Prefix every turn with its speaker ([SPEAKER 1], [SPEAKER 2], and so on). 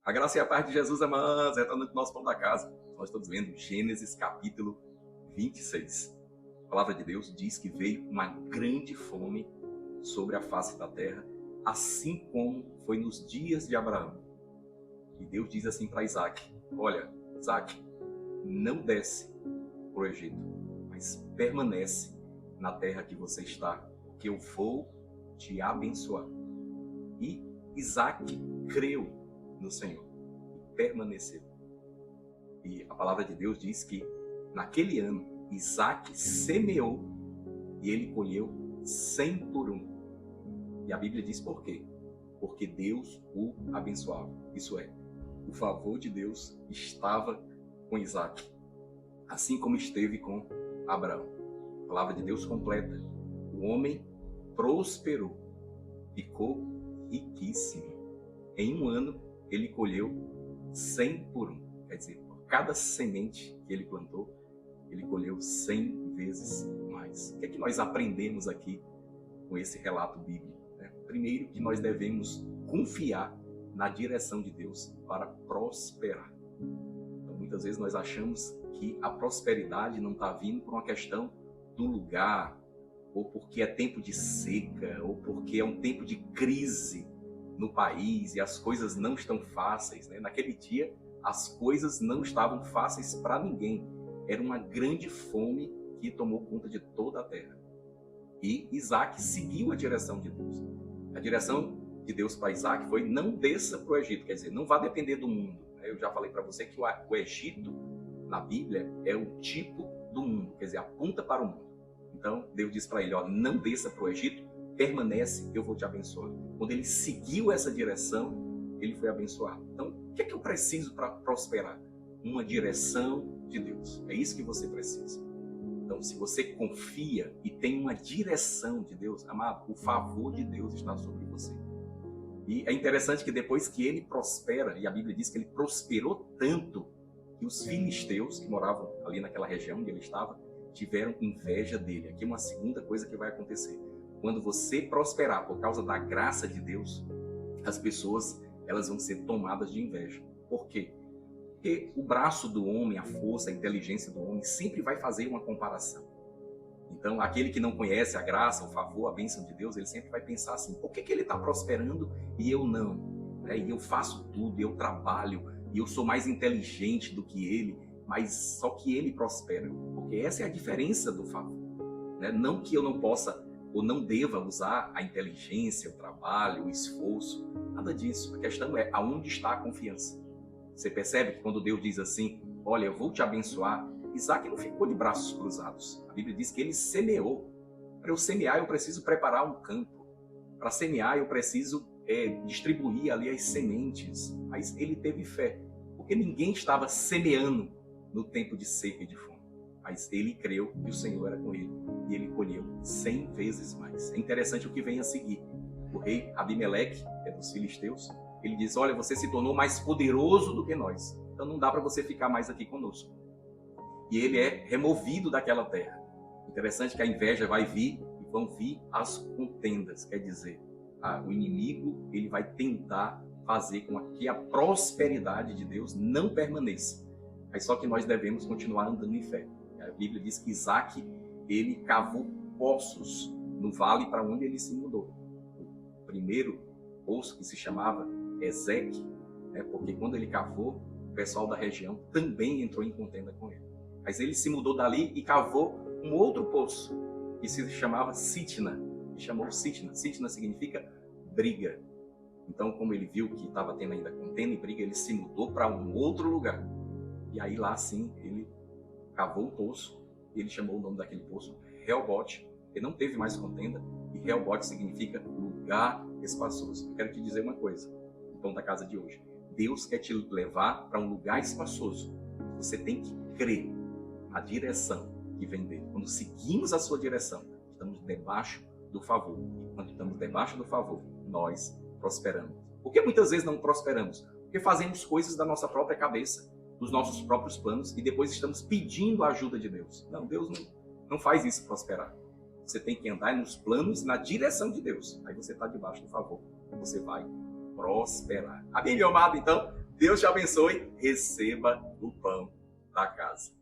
[SPEAKER 1] A graça e a paz de Jesus, amados, retornando ao nosso pão da casa. Nós estamos vendo Gênesis capítulo 26. A palavra de Deus diz que veio uma grande fome sobre a face da terra, assim como foi nos dias de Abraão. E Deus diz assim para Isaac: olha, Isaac, não desce para o Egito, mas permanece na terra que você está, porque eu vou te abençoar. E Isaac creu no Senhor e permaneceu. E a palavra de Deus diz que naquele ano Isaac semeou e ele colheu 100 por um. E a Bíblia diz por quê? Porque Deus o abençoava. Isso é, o favor de Deus estava com Isaac, assim como esteve com Abraão. A palavra de Deus completa: o homem prosperou, ficou riquíssimo. Em um ano ele colheu 100 por um. Quer dizer, por cada semente que ele plantou, ele colheu 100 vezes mais. O que é que nós aprendemos aqui com esse relato bíblico? Primeiro, que nós devemos confiar na direção de Deus para prosperar. Então, muitas vezes nós achamos que a prosperidade não está vindo por uma questão do lugar, ou porque é tempo de seca, ou porque é um tempo de crise no país e as coisas não estão fáceis. Naquele dia, as coisas não estavam fáceis para ninguém. Era uma grande fome que tomou conta de toda a terra. E Isaac seguiu a direção de Deus. A direção de Deus para Isaac foi: não desça para o Egito, quer dizer, não vá depender do mundo. Eu já falei para você que o Egito, na Bíblia, é o tipo do mundo, quer dizer, aponta para o mundo. Então, Deus diz para ele: não desça para o Egito, permanece, eu vou te abençoar. Quando ele seguiu essa direção, ele foi abençoado. Então, o que é que eu preciso para prosperar? Uma direção de Deus. É isso que você precisa. Então, se você confia e tem uma direção de Deus, amado, o favor de Deus está sobre você. E é interessante que depois que ele prospera, e a Bíblia diz que ele prosperou tanto, que os filisteus que moravam ali naquela região onde ele estava, tiveram inveja dele. Aqui é uma segunda coisa que vai acontecer. Quando você prosperar por causa da graça de Deus, as pessoas elas vão ser tomadas de inveja. Por quê? Porque o braço do homem, a força, a inteligência do homem sempre vai fazer uma comparação. Então, aquele que não conhece a graça, o favor, a bênção de Deus, ele sempre vai pensar assim: por que ele está prosperando e eu não? E eu faço tudo, eu trabalho, e eu sou mais inteligente do que ele, mas só que ele prospera. Porque essa é a diferença do favor. Não que eu não possa ou não deva usar a inteligência, o trabalho, o esforço, nada disso. A questão é aonde está a confiança. Você percebe que quando Deus diz assim: olha, eu vou te abençoar, Isaac não ficou de braços cruzados. A Bíblia diz que ele semeou. Para eu semear, eu preciso preparar um campo. Para semear, eu preciso distribuir ali as sementes. Mas ele teve fé, porque ninguém estava semeando no tempo de seca e de fome. Mas ele creu que o Senhor era com ele. E ele colheu 100 vezes mais. É interessante o que vem a seguir. O rei Abimeleque, dos filisteus, ele diz: olha, você se tornou mais poderoso do que nós. Então não dá para você ficar mais aqui conosco. E ele é removido daquela terra. Interessante que a inveja vai vir e vão vir as contendas. Quer dizer, o inimigo ele vai tentar fazer com que a prosperidade de Deus não permaneça. Mas só que nós devemos continuar andando em fé. A Bíblia diz que Isaac ele cavou poços no vale para onde ele se mudou. O primeiro poço, que se chamava Ezeque, porque quando ele cavou, o pessoal da região também entrou em contenda com ele. Mas ele se mudou dali e cavou um outro poço, que se chamava Sitna. E chamou Sitna. Sitna significa briga. Então, como ele viu que estava tendo ainda contenda e briga, ele se mudou para um outro lugar. E aí lá sim, ele cavou o poço, e ele chamou o nome daquele poço Rehobote. Ele não teve mais contenda, e Rehobote significa lugar espaçoso. Eu quero te dizer uma coisa, no pão da casa de hoje: Deus quer te levar para um lugar espaçoso. Você tem que crer na direção que vem dele. Quando seguimos a sua direção, estamos debaixo do favor. E quando estamos debaixo do favor, nós prosperamos. Por que muitas vezes não prosperamos? Porque fazemos coisas da nossa própria cabeça, dos nossos próprios planos, e depois estamos pedindo a ajuda de Deus. Não, Deus não faz isso prosperar. Você tem que andar nos planos, na direção de Deus. Aí você está debaixo do favor. Você vai prosperar. Amém, meu amado? Então, Deus te abençoe. Receba o pão da casa.